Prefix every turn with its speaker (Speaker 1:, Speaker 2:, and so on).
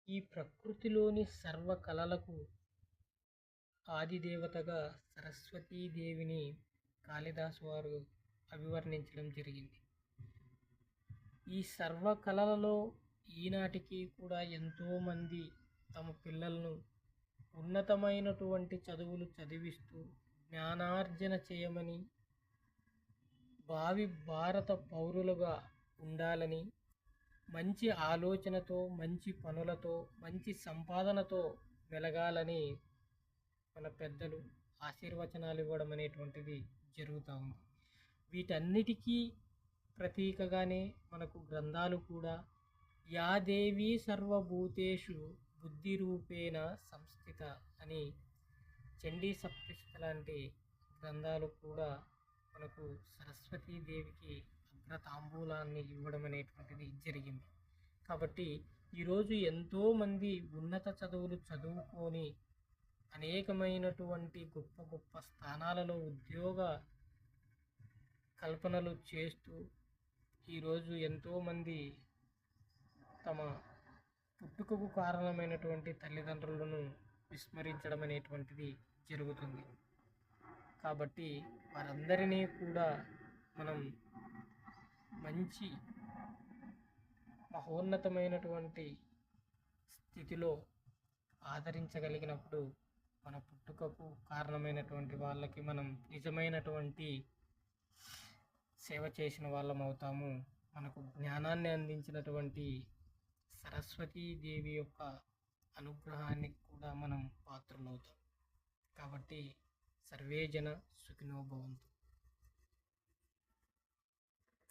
Speaker 1: ఈ ప్రకృతిలోని సర్వ కళలకు ఆదిదేవతగా సరస్వతీదేవిని కాళిదాసు వారు అభివర్ణించడం జరిగింది. ఈ సర్వ కళలలో ఈనాటికి కూడా ఎంతోమంది తమ పిల్లలను ఉన్నతమైనటువంటి చదువులు చదివిస్తూ జ్ఞానార్జన చేయమని, భావి భారత పౌరులుగా ఉండాలని, మంచి ఆలోచనతో, మంచి పనులతో, మంచి సంపాదనతో వెలగాలని మన పెద్దలు ఆశీర్వచనాలు ఇవ్వడం అనేటువంటిది జరుగుతూ ఉంది. వీటన్నిటికీ ప్రతీకగానే మనకు గ్రంథాలు కూడా యా దేవి సర్వభూతేషు బుద్ధి రూపేణ సంస్థిత అని చండీ సప్తశతి లాంటి గ్రంథాలు కూడా మనకు సరస్వతీదేవికి అగ్రతాంబూలాన్ని ఇవ్వడం అనేటువంటిది జరిగింది. కాబట్టి ఈరోజు ఎంతోమంది ఉన్నత చదువులు చదువుకొని అనేకమైనటువంటి గొప్ప గొప్ప స్థానాలలో ఉద్యోగ కల్పనలు చేస్తూ ఈరోజు ఎంతోమంది తమ పుట్టుకకు కారణమైనటువంటి తల్లిదండ్రులను విస్మరించడం అనేటువంటిది జరుగుతుంది. కాబట్టి వారందరినీ కూడా మనం మంచి మహోన్నతమైనటువంటి స్థితిలో ఆదరించగలిగినప్పుడు మన పుట్టుకకు కారణమైనటువంటి వాళ్ళకి మనం నిజమైనటువంటి సేవ చేసిన వాళ్ళం అవుతాము. మనకు జ్ఞానాన్ని అందించినటువంటి సరస్వతీదేవి యొక్క అనుగ్రహానికి కూడా మనం పాత్రలవుతాం. కాబట్టి సర్వే జన సుఖినో భవంతు.